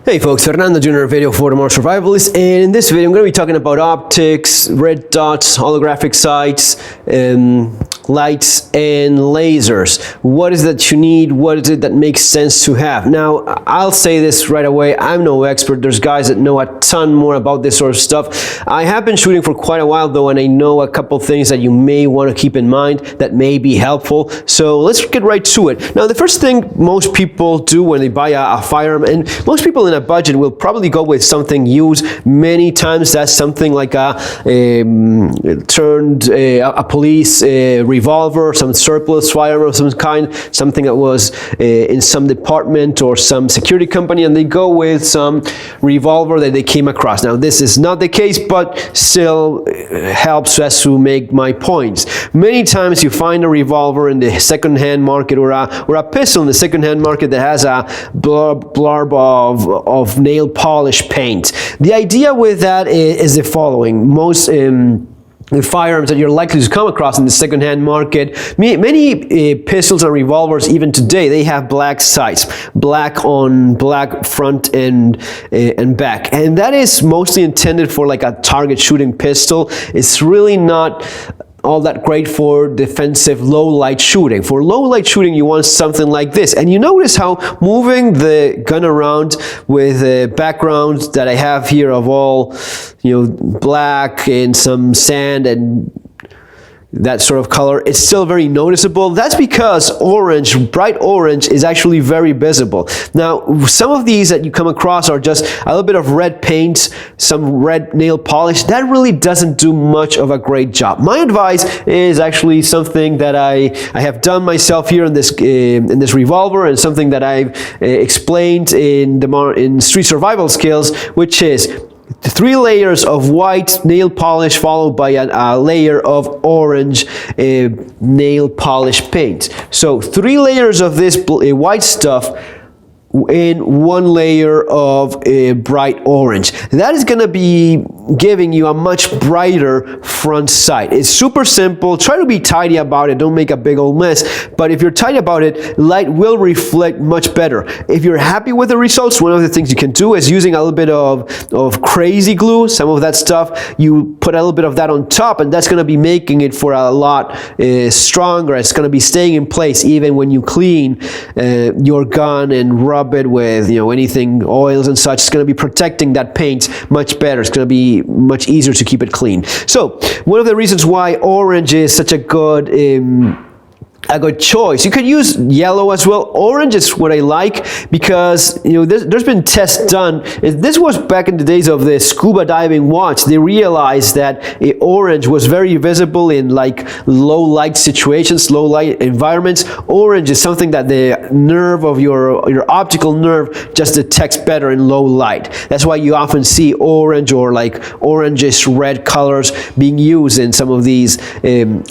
Hey folks, Fernando Jr. video for the Modern Survivalist, and in this video I'm going to be talking about optics, red dots, holographic sights, lights, and lasers. What is it that you need? What is it that makes sense to have? Now, I'll say this right away, I'm no expert. There's guys that know a ton more about this sort of stuff. I have been shooting for quite a while though, and I know a couple things that you may want to keep in mind that may be helpful. So let's get right to it. Now, the first thing most people do when they buy a firearm, and most people in a budget will probably go with something used. Many times that's something like a police revolver, some surplus firearm of some kind, something that was in some department or some security company, and they go with some revolver that they came across. Now, this is not the case, but still helps us to make my points. Many times you find a revolver in the second-hand market or a pistol in the second-hand market that has a blurb of nail polish paint. The idea with that is the following. Most the firearms that you're likely to come across in the second-hand market, many pistols and revolvers even today, they have black sights, black on black front and back, and that is mostly intended for like a target shooting pistol. It's really not all that great for defensive low light shooting. For low light shooting, you want something like this. And you notice how moving the gun around with the background that I have here of all, black and some sand and that sort of color, it's still very noticeable. That's because orange, bright orange, is actually very visible. Now, some of these that you come across are just a little bit of red paint, some red nail polish. That really doesn't do much of a great job. My advice is actually something that I have done myself here in this revolver, and something that I've explained in Street Survival Skills, which is 3 layers of white nail polish followed by a layer of orange nail polish paint. So 3 layers of this white stuff in 1 layer of bright orange. That is going to be giving you a much brighter front sight. It's super simple. Try to be tidy about it. Don't make a big old mess. But if you're tidy about it, light will reflect much better. If you're happy with the results, one of the things you can do is using a little bit of crazy glue. Some of that stuff, you put a little bit of that on top, and that's going to be making it for a lot stronger. It's going to be staying in place even when you clean your gun and rub it with anything, oils and such. It's going to be protecting that paint much better. It's going to be much easier to keep it clean. So one of the reasons why orange is such a good choice. You could use yellow as well. Orange is what I like because there's been tests done. This was back in the days of the scuba diving watch. They realized that orange was very visible in like low light situations, low light environments. Orange is something that the nerve of your optical nerve just detects better in low light. That's why you often see orange or like orangish red colors being used in some of these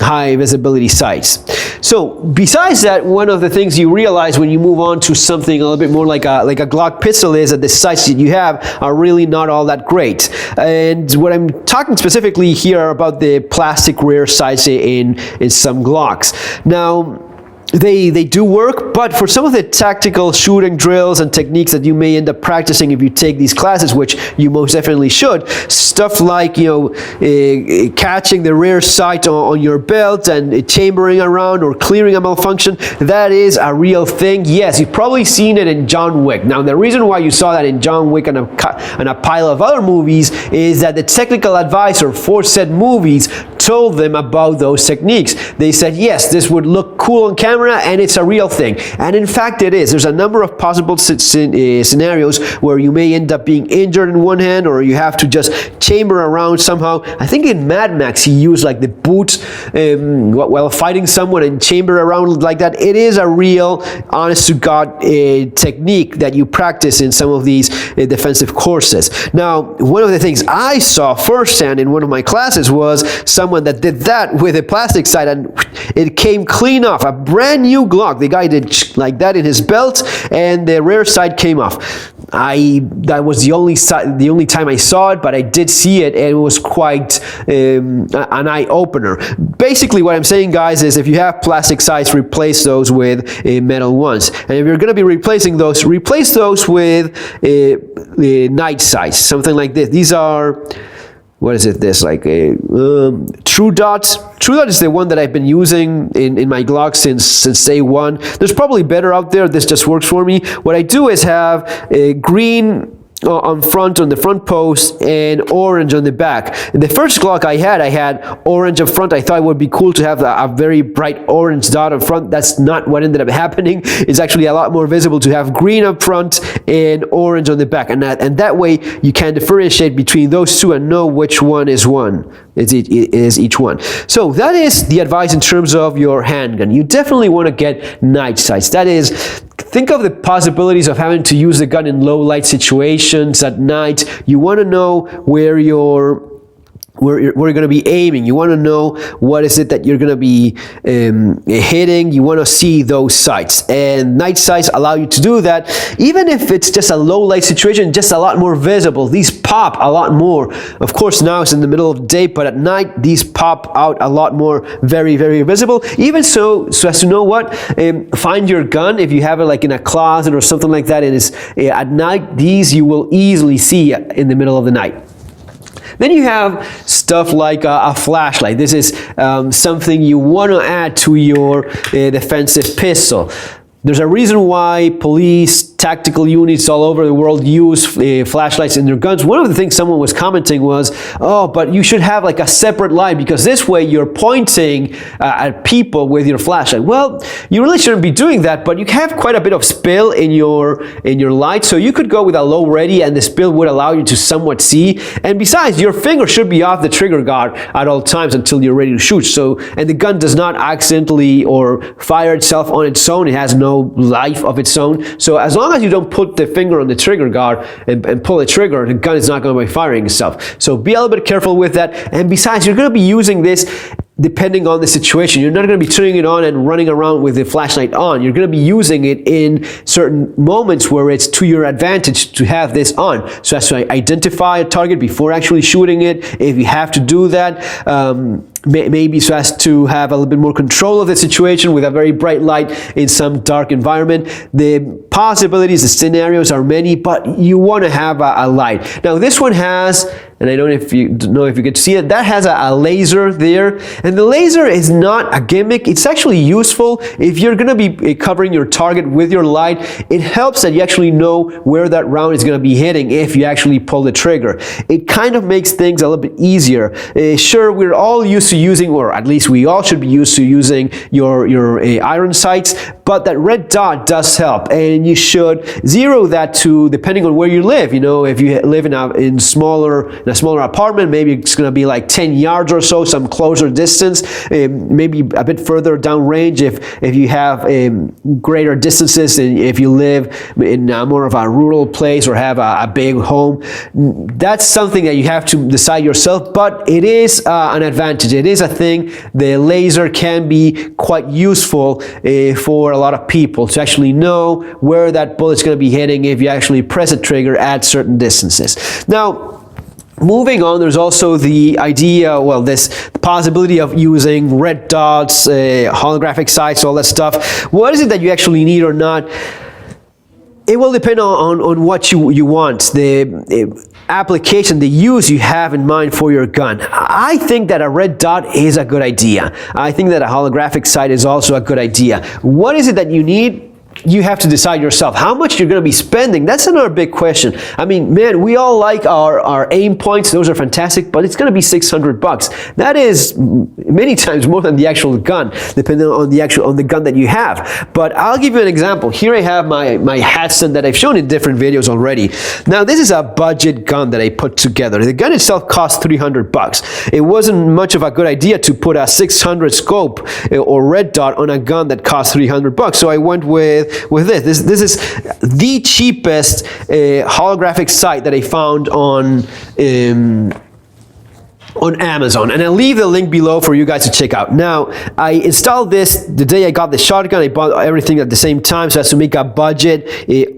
high visibility sites. So besides that, one of the things you realize when you move on to something a little bit more like a Glock pistol is that the sights that you have are really not all that great. And what I'm talking specifically here are about the plastic rear sights in some Glocks. Now, they do work, but for some of the tactical shooting drills and techniques that you may end up practicing if you take these classes, which you most definitely should, stuff like catching the rear sight on your belt and chambering around or clearing a malfunction, that is a real thing. Yes, you've probably seen it in John Wick. Now, the reason why you saw that in John Wick and a pile of other movies is that the technical advisor for said movies told them about those techniques. They said, yes, this would look cool on camera, and it's a real thing. And in fact, it is. There's a number of possible scenarios where you may end up being injured in one hand, or you have to just chamber around somehow. I think in Mad Max, he used like the boot while fighting someone and chamber around like that. It is a real, honest to God technique that you practice in some of these defensive courses. Now, one of the things I saw firsthand in one of my classes was someone that did that with a plastic sight, and it came clean off. A brand new Glock. The guy did like that in his belt, and the rear sight came off. that was the only time I saw it, but I did see it, and it was quite an eye-opener. Basically, what I'm saying, guys, is if you have plastic sights, replace those with metal ones. And if you're going to be replacing those, replace those with night sights, something like this. These are, what is it? This like a True Dot. True Dot is the one that I've been using in my Glock since day one. There's probably better out there. This just works for me. What I do is have a green on the front post and orange on the back. In the first Glock I had orange up front. I thought it would be cool to have a very bright orange dot up front. That's not what ended up happening. It's actually a lot more visible to have green up front and orange on the back, and that way you can differentiate between those two and know which one is each one. So that is the advice in terms of your handgun. You definitely want to get night sights. That is, think of the possibilities of having to use the gun in low light situations at night. You want to know where you're going to be aiming. You want to know what is it that you're going to be hitting. You want to see those sights, and night sights allow you to do that. Even if it's just a low light situation, just a lot more visible. These pop a lot more. Of course, now it's in the middle of the day, but at night these pop out a lot more, very, very visible. Even so as to know what, find your gun if you have it like in a closet or something like that. And it's at night, these you will easily see in the middle of the night. Then you have stuff like a flashlight. This is something you want to add to your defensive pistol. There's a reason why police, tactical units all over the world use flashlights in their guns. One of the things someone was commenting was, oh, but you should have like a separate light, because this way you're pointing at people with your flashlight. Well, you really shouldn't be doing that, but you have quite a bit of spill in your light, so you could go with a low ready, and the spill would allow you to somewhat see. And besides, your finger should be off the trigger guard at all times until you're ready to shoot. So, and the gun does not accidentally or fire itself on its own. It has no life of its own. So as long as you don't put the finger on the trigger guard and pull the trigger, the gun is not going to be firing itself. So be a little bit careful with that. And besides, you're going to be using this depending on the situation. You're not going to be turning it on and running around with the flashlight on. You're going to be using it in certain moments where it's to your advantage to have this on. So as to identify a target before actually shooting it, if you have to do that, maybe so as to have a little bit more control of the situation with a very bright light in some dark environment. The possibilities, the scenarios are many, but you want to have a light. Now this one has, and I don't know if you could see it, that has a laser there. And the laser is not a gimmick. It's actually useful if you're going to be covering your target with your light. It helps that you actually know where that round is going to be hitting if you actually pull the trigger. It kind of makes things a little bit easier. Sure, we're all used to using, or at least we all should be used to using your iron sights, but that red dot does help, and you should zero that to, depending on where you live. You know, if you live in a smaller apartment, maybe it's going to be like 10 yards or so, some closer distance, maybe a bit further down range if you have greater distances, and if you live in more of a rural place or have a big home. That's something that you have to decide yourself, but it is an advantage. It is a thing. The laser can be quite useful for a lot of people to actually know where that bullet's going to be hitting if you actually press a trigger at certain distances. Now, moving on, there's also the idea, well, this possibility of using red dots, holographic sights, all that stuff. What is it that you actually need or not? It will depend on what you want, the application, the use you have in mind for your gun. I think that a red dot is a good idea. I think that a holographic sight is also a good idea. What is it that you need? You have to decide yourself how much you're going to be spending. That's another big question. I mean, man, we all like our aim points. Those are fantastic, but it's going to be $600. That is many times more than the actual gun, depending on the gun that you have. But I'll give you an example. Here I have my Hatsan that I've shown in different videos already. Now, this is a budget gun that I put together. The gun itself cost $300. It wasn't much of a good idea to put a 600 scope or red dot on a gun that cost $300. So I went with this. This is the cheapest holographic sight that I found on on Amazon, and I'll leave the link below for you guys to check out. Now, I installed this the day I got the shotgun. I bought everything at the same time so as to make a budget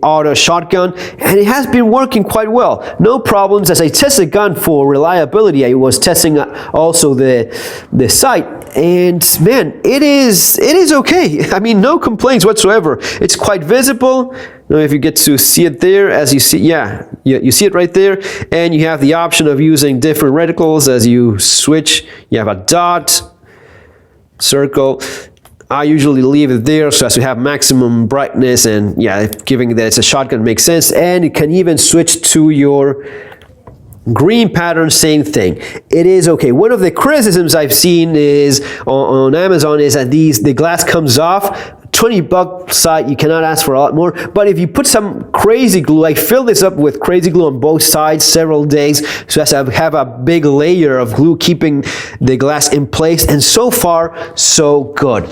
auto shotgun, and it has been working quite well. No problems. As I test the gun for reliability, I was testing also the sight, and man, it is okay. I mean, no complaints whatsoever. It's quite visible. Now, if you get to see it there, as you see, yeah, you see it right there, and you have the option of using different reticles as you switch. You have a dot, circle. I usually leave it there so as to have maximum brightness, and yeah, giving that it's a shotgun makes sense, and you can even switch to your green pattern, same thing. It is okay. One of the criticisms I've seen is on Amazon is that the glass comes off. $20 site, you cannot ask for a lot more. But if you put some crazy glue, I filled this up with crazy glue on both sides several days, so as to have a big layer of glue keeping the glass in place, and so far, so good.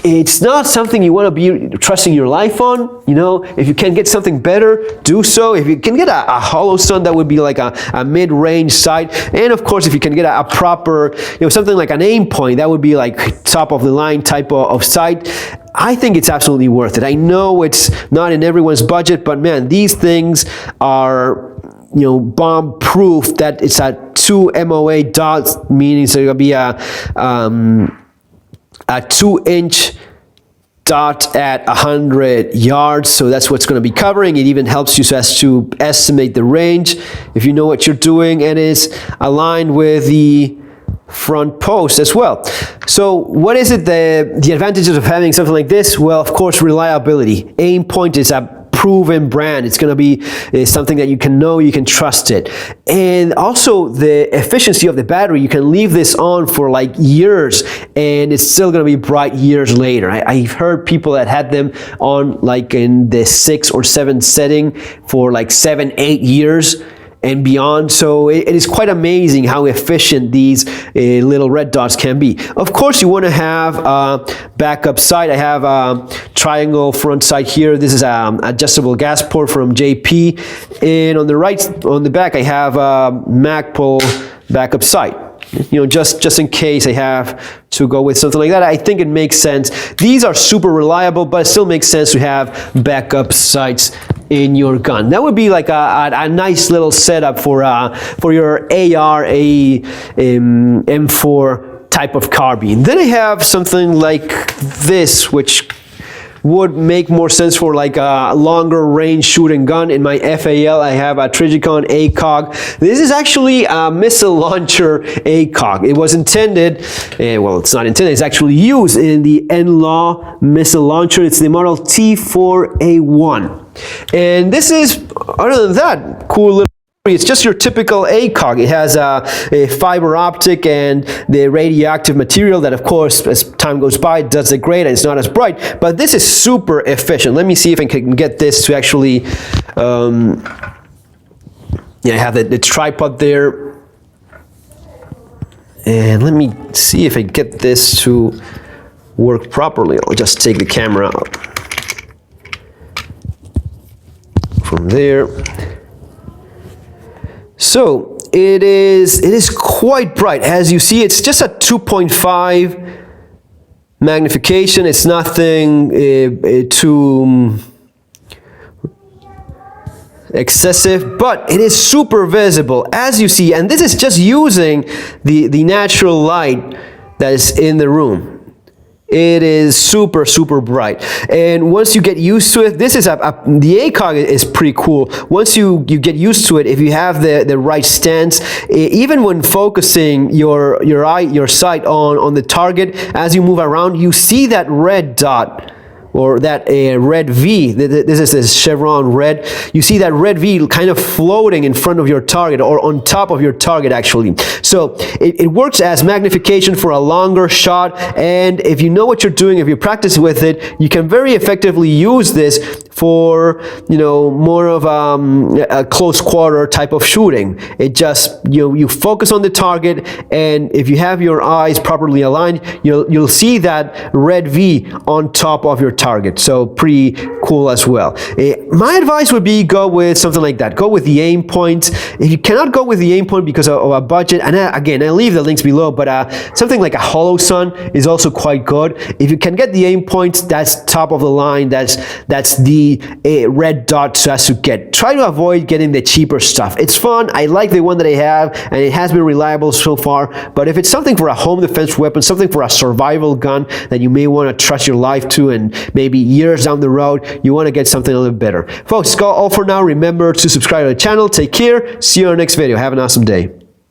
It's not something you want to be trusting your life on. You know, if you can get something better, do so. If you can get a Holosun, that would be like a mid-range sight. And of course, if you can get a proper, something like an aim point, that would be like top of the line type of sight. I think it's absolutely worth it. I know it's not in everyone's budget, but man, these things are, bomb proof that it's a 2 MOA dot, meaning so it'll be a 2-inch dot at 100 yards, so that's what's going to be covering. It even helps you so as to estimate the range if you know what you're doing, and is aligned with the front post as well. So what is it, the advantages of having something like this? Well, of course, reliability. Aimpoint is a proven brand. It's going to be something that you can know, you can trust it. And also the efficiency of the battery. You can leave this on for like years and it's still going to be bright years later. I've heard people that had them on like in the 6 or 7 setting for like 7-8 years and beyond. So it is quite amazing how efficient these little red dots can be. Of course, you want to have a backup sight. I have a triangle front sight here. This is an adjustable gas port from JP, and on the back I have a Magpul backup sight. Just in case I have to go with something like that. I think it makes sense. These are super reliable, but it still makes sense to have backup sights in your gun. That would be like a nice little setup for your AR, M4 type of carbine. Then I have something like this, which would make more sense for like a longer range shooting gun. In my FAL, I have a Trijicon ACOG. This is actually a missile launcher ACOG. It was intended, well, it's not intended, it's actually used in the NLAW missile launcher. It's the model T4A1. And this is, other than that, cool little. It's just your typical ACOG. It has a fiber optic and the radioactive material that, of course, as time goes by, does degrade and it's not as bright. But this is super efficient. Let me see if I can get this to actually, I have the tripod there. And let me see if I get this to work properly. I'll just take the camera up from there. So it is quite bright. As you see, it's just a 2.5 magnification. It's nothing too excessive, but it is super visible, as you see. And this is just using the natural light that is in the room. It is super, super bright. And once you get used to it, this is the ACOG is pretty cool. Once you get used to it, if you have the right stance, even when focusing your sight on the target, as you move around, you see that red dot, or that red V. This is this chevron red. You see that red V kind of floating in front of your target, or on top of your target actually. So it works as magnification for a longer shot, and if you know what you're doing, if you practice with it, you can very effectively use this for more of a close quarter type of shooting. It just you focus on the target, and if you have your eyes properly aligned, you'll see that red V on top of your target. target. So pretty cool as well. My advice would be go with something like that. Go with the Aimpoint. If you cannot go with the Aimpoint because of a budget, and again, I leave the links below, but something like a HoloSun is also quite good. If you can get the Aimpoint, that's top of the line. That's the red dot to get. Try to avoid getting the cheaper stuff. It's fun. I like the one that I have, and it has been reliable so far. But if it's something for a home defense weapon, something for a survival gun that you may want to trust your life to, and maybe years down the road, you want to get something a little bit better. Folks, that's all for now. Remember to subscribe to the channel. Take care. See you on the next video. Have an awesome day.